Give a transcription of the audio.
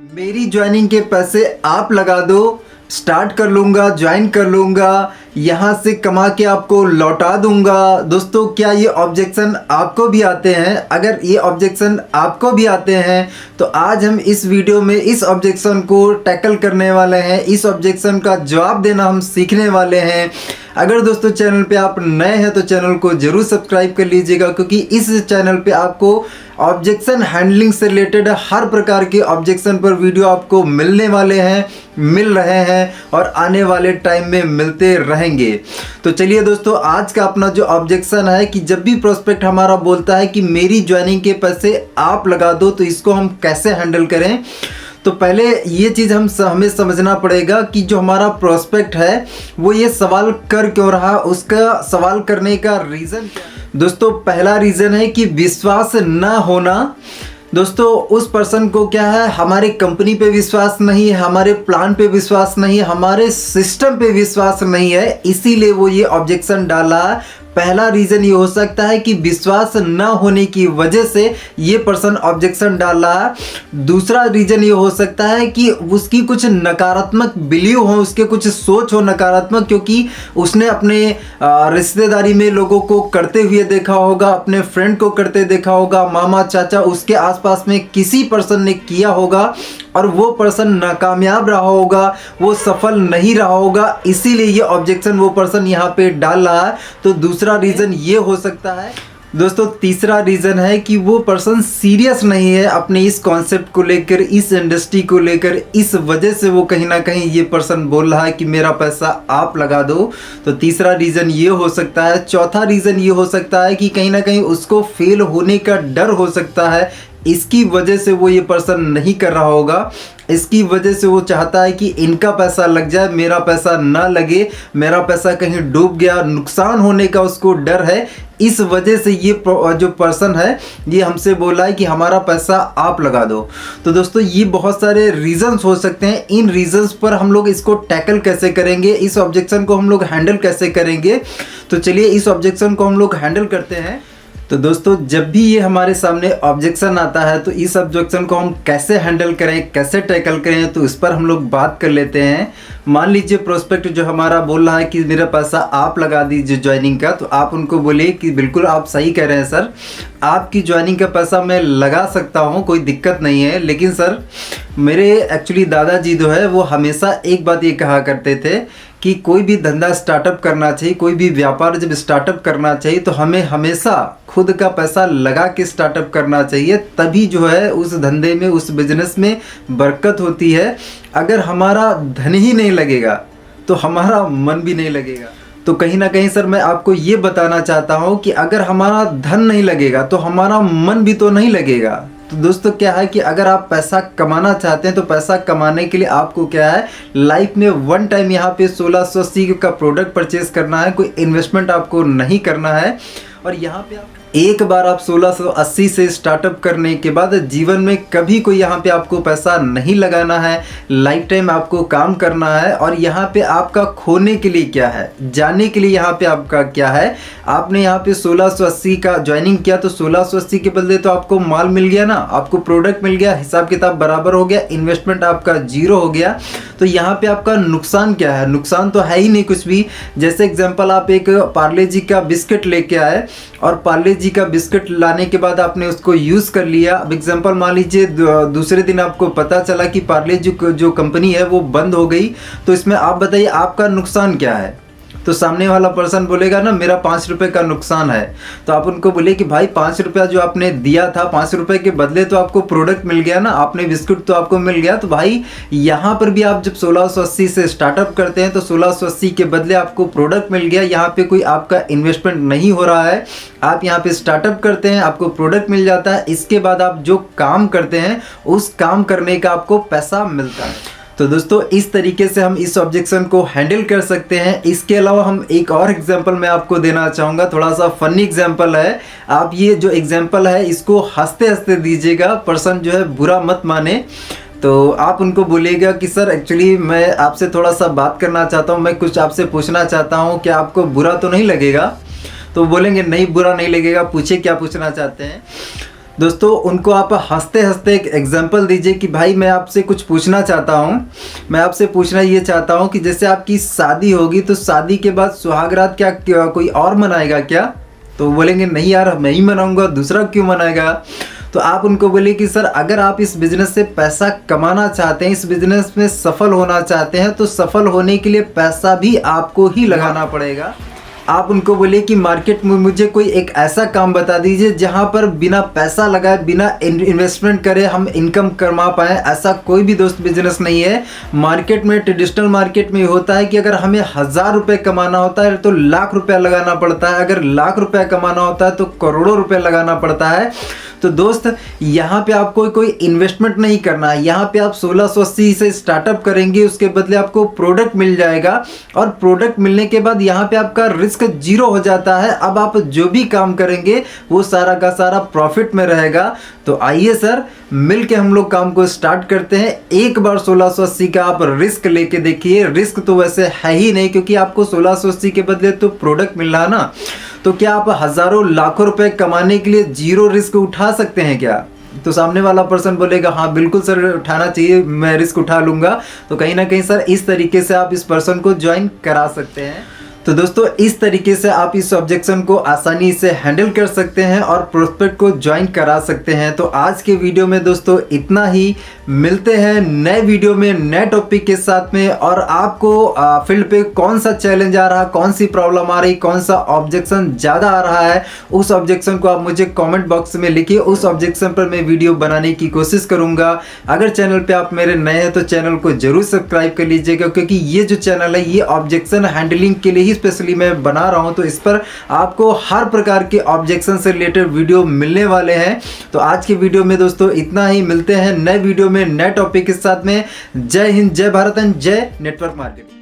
मेरी ज्वाइनिंग के पैसे आप लगा दो, स्टार्ट कर लूँगा, ज्वाइन कर लूँगा, यहाँ से कमा के आपको लौटा दूंगा। दोस्तों, क्या ये ऑब्जेक्शन आपको भी आते हैं? अगर ये ऑब्जेक्शन आपको भी आते हैं तो आज हम इस वीडियो में इस ऑब्जेक्शन को टैकल करने वाले हैं, इस ऑब्जेक्शन का जवाब देना हम सीखने वाले हैं। अगर दोस्तों चैनल पे आप नए हैं तो चैनल को जरूर सब्सक्राइब कर लीजिएगा, क्योंकि इस चैनल पे आपको ऑब्जेक्शन हैंडलिंग से रिलेटेड हर प्रकार के ऑब्जेक्शन पर वीडियो आपको मिलने वाले हैं, मिल रहे हैं और आने वाले टाइम में मिलते रहेंगे। तो चलिए दोस्तों, आज का अपना जो ऑब्जेक्शन है कि जब भी प्रोस्पेक्ट हमारा बोलता है कि मेरी ज्वाइनिंग के पैसे आप लगा दो, तो इसको हम कैसे हैंडल करें। तो पहले ये चीज़ हमें समझना पड़ेगा कि जो हमारा प्रोस्पेक्ट है वो ये सवाल कर क्यों रहा, उसका सवाल करने का रीज़न क्या है। दोस्तों, पहला रीज़न है कि विश्वास ना होना। दोस्तों, उस पर्सन को क्या है, हमारी कंपनी पे विश्वास नहीं है, हमारे प्लान पे विश्वास नहीं है, हमारे सिस्टम पे विश्वास नहीं है, इसीलिए वो ये ऑब्जेक्शन डाला। पहला रीज़न ये हो सकता है कि विश्वास न होने की वजह से ये पर्सन ऑब्जेक्शन डाल रहा है। दूसरा रीज़न ये हो सकता है कि उसकी कुछ नकारात्मक बिलीव हो, उसके कुछ सोच हो नकारात्मक, क्योंकि उसने अपने रिश्तेदारी में लोगों को करते हुए देखा होगा, अपने फ्रेंड को करते देखा होगा, मामा चाचा उसके आसपास में किसी पर्सन ने किया होगा और वो पर्सन नाकामयाब रहा होगा, वो सफल नहीं रहा होगा, इसीलिए ये ऑब्जेक्शन वो पर्सन यहाँ पे डाल रहा है। तो दूसरा रीज़न ये हो सकता है। दोस्तों, तीसरा रीज़न है कि वो पर्सन सीरियस नहीं है अपने इस कॉन्सेप्ट को लेकर, इस इंडस्ट्री को लेकर, इस वजह से वो कहीं ना कहीं ये पर्सन बोल रहा है कि मेरा पैसा आप लगा दो। तो तीसरा रीज़न ये हो सकता है। चौथा रीज़न ये हो सकता है कि कहीं ना कहीं उसको फेल होने का डर हो सकता है, इसकी वजह से वो ये पर्सन नहीं कर रहा होगा। इसकी वजह से वो चाहता है कि इनका पैसा लग जाए, मेरा पैसा ना लगे, मेरा पैसा कहीं डूब गया, नुकसान होने का उसको डर है। इस वजह से ये जो पर्सन है ये हमसे बोला है कि हमारा पैसा आप लगा दो। तो दोस्तों, ये बहुत सारे रीजंस हो सकते हैं। इन रीजंस पर हम लोग इसको टैकल कैसे करेंगे, इस ऑब्जेक्शन को हम लोग हैंडल कैसे करेंगे, तो चलिए इस ऑब्जेक्शन को हम लोग हैंडल करते हैं। तो दोस्तों, जब भी ये हमारे सामने ऑब्जेक्शन आता है तो इस ऑब्जेक्शन को हम कैसे हैंडल करें, कैसे टैकल करें, तो इस पर हम लोग बात कर लेते हैं। मान लीजिए प्रोस्पेक्ट जो हमारा बोल रहा है कि मेरा पैसा आप लगा दीजिए ज्वाइनिंग का, तो आप उनको बोलिए कि बिल्कुल आप सही कह रहे हैं सर, आपकी ज्वाइनिंग का पैसा मैं लगा सकता हूँ, कोई दिक्कत नहीं है। लेकिन सर, मेरे एक्चुअली दादाजी जो है वो हमेशा एक बात ये कहा करते थे कि कोई भी धंधा स्टार्टअप करना चाहिए, कोई भी व्यापार जब स्टार्टअप करना चाहिए तो हमें हमेशा खुद का पैसा लगा के स्टार्टअप करना चाहिए, तभी जो है उस धंधे में, उस बिजनेस में बरकत होती है। अगर हमारा धन ही नहीं लगेगा तो हमारा मन भी नहीं लगेगा। तो कहीं ना कहीं सर मैं आपको ये बताना चाहता हूँ कि अगर हमारा धन नहीं लगेगा तो हमारा मन भी तो नहीं लगेगा। तो दोस्तों, क्या है कि अगर आप पैसा कमाना चाहते हैं तो पैसा कमाने के लिए आपको क्या है, लाइफ में वन टाइम यहाँ पे 1680 का प्रोडक्ट परचेज करना है, कोई इन्वेस्टमेंट आपको नहीं करना है। और यहाँ पे आप एक बार आप 1680 से स्टार्टअप करने के बाद जीवन में कभी कोई यहाँ पे आपको पैसा नहीं लगाना है, लाइफ टाइम आपको काम करना है। और यहाँ पे आपका खोने के लिए क्या है, जाने के लिए यहाँ पे आपका क्या है, आपने यहाँ पे 1680 का ज्वाइनिंग किया तो 1680 के बदले तो आपको माल मिल गया ना, आपको प्रोडक्ट मिल गया, हिसाब किताब बराबर हो गया, इन्वेस्टमेंट आपका जीरो हो गया। तो यहाँ पे आपका नुकसान क्या है, नुकसान तो है ही नहीं कुछ भी। जैसे एग्जाम्पल, आप एक पार्ले जी का बिस्किट लेके आए और पार्ले जी का बिस्किट लाने के बाद आपने उसको यूज़ कर लिया। अब एग्जांपल मान लीजिए दूसरे दिन आपको पता चला कि पार्ले जी जो कंपनी है वो बंद हो गई, तो इसमें आप बताइए आपका नुकसान क्या है। तो सामने वाला पर्सन बोलेगा ना मेरा 5 रुपये का नुकसान है। तो आप उनको बोले कि भाई 5 रुपया जो आपने दिया था, 5 रुपये के बदले तो आपको प्रोडक्ट मिल गया ना, आपने बिस्कुट तो आपको मिल गया। तो भाई यहाँ पर भी आप जब 1680 से स्टार्टअप करते हैं तो 1680 के बदले आपको प्रोडक्ट मिल गया, यहाँ पे कोई आपका इन्वेस्टमेंट नहीं हो रहा है। आप यहाँ पे स्टार्टअप करते हैं, आपको प्रोडक्ट मिल जाता है, इसके बाद आप जो काम करते हैं उस काम करने का आपको पैसा मिलता है। तो दोस्तों, इस तरीके से हम इस ऑब्जेक्शन को हैंडल कर सकते हैं। इसके अलावा हम एक और एग्जांपल मैं आपको देना चाहूँगा, थोड़ा सा फनी एग्जांपल है। आप ये जो एग्जांपल है इसको हंसते हंसते दीजिएगा, पर्सन जो है बुरा मत माने। तो आप उनको बोलिएगा कि सर एक्चुअली मैं आपसे थोड़ा सा बात करना चाहता हूँ, मैं कुछ आपसे पूछना चाहता हूँ, क्या आपको बुरा तो नहीं लगेगा? तो बोलेंगे नहीं बुरा नहीं लगेगा, पूछे क्या पूछना चाहते हैं। दोस्तों उनको आप हंसते हंसते एक एग्जांपल दीजिए कि भाई मैं आपसे कुछ पूछना चाहता हूँ, मैं आपसे पूछना ये चाहता हूँ कि जैसे आपकी शादी होगी तो शादी के बाद सुहागरात क्या कोई और मनाएगा क्या? तो बोलेंगे नहीं यार मैं ही मनाऊंगा, दूसरा क्यों मनाएगा? तो आप उनको बोलिए कि सर अगर आप इस बिज़नेस से पैसा कमाना चाहते हैं, इस बिज़नेस में सफल होना चाहते हैं, तो सफल होने के लिए पैसा भी आपको ही लगाना पड़ेगा। आप उनको बोलिए कि मार्केट में मुझे कोई एक ऐसा काम बता दीजिए जहां पर बिना पैसा लगाए, बिना इन्वेस्टमेंट करे हम इनकम कमा पाएँ। ऐसा कोई भी दोस्त बिजनेस नहीं है। मार्केट में, ट्रेडिशनल मार्केट में होता है कि अगर हमें 1000 रुपये कमाना होता है तो लाख रुपया लगाना पड़ता है, अगर लाख रुपया कमाना होता है तो करोड़ों रुपये लगाना पड़ता है। तो दोस्त यहाँ पे आपको कोई इन्वेस्टमेंट नहीं करना है। यहाँ पे आप 1680 से स्टार्टअप करेंगे, उसके बदले आपको प्रोडक्ट मिल जाएगा और प्रोडक्ट मिलने के बाद यहाँ पे आपका रिस्क जीरो हो जाता है। अब आप जो भी काम करेंगे वो सारा का सारा प्रॉफिट में रहेगा। तो आइए सर मिल के हम लोग काम को स्टार्ट करते हैं। एक बार 1680 का आप रिस्क लेके देखिए। रिस्क तो वैसे है ही नहीं क्योंकि आपको 1680 के बदले तो प्रोडक्ट मिल रहा ना। तो क्या आप हजारों लाखों रुपए कमाने के लिए जीरो रिस्क उठा सकते हैं क्या? तो सामने वाला पर्सन बोलेगा हाँ बिल्कुल सर उठाना चाहिए, मैं रिस्क उठा लूंगा। तो कहीं ना कहीं सर इस तरीके से आप इस पर्सन को ज्वाइन करा सकते हैं। तो दोस्तों इस तरीके से आप इस ऑब्जेक्शन को आसानी से हैंडल कर सकते हैं और प्रोस्पेक्ट को ज्वाइन करा सकते हैं। तो आज के वीडियो में दोस्तों इतना ही। मिलते हैं नए वीडियो में नए टॉपिक के साथ में। और आपको फील्ड पे कौन सा चैलेंज आ रहा, कौन सी प्रॉब्लम आ रही, कौन सा ऑब्जेक्शन ज़्यादा आ रहा है, उस ऑब्जेक्शन को आप मुझे कॉमेंट बॉक्स में लिखिए। उस ऑब्जेक्शन पर मैं वीडियो बनाने की कोशिश करूँगा। अगर चैनल पर आप मेरे नए हैं तो चैनल को जरूर सब्सक्राइब कर लीजिएगा क्योंकि ये जो चैनल है ये ऑब्जेक्शन हैंडलिंग के लिए ही स्पेशली मैं बना रहा हूं। तो इस पर आपको हर प्रकार के ऑब्जेक्शन से रिलेटेड वीडियो मिलने वाले हैं। तो आज के वीडियो में दोस्तों इतना ही। मिलते हैं नए वीडियो में नए टॉपिक के साथ में। जय हिंद, जय भारत एंड जय नेटवर्क मार्केटिंग।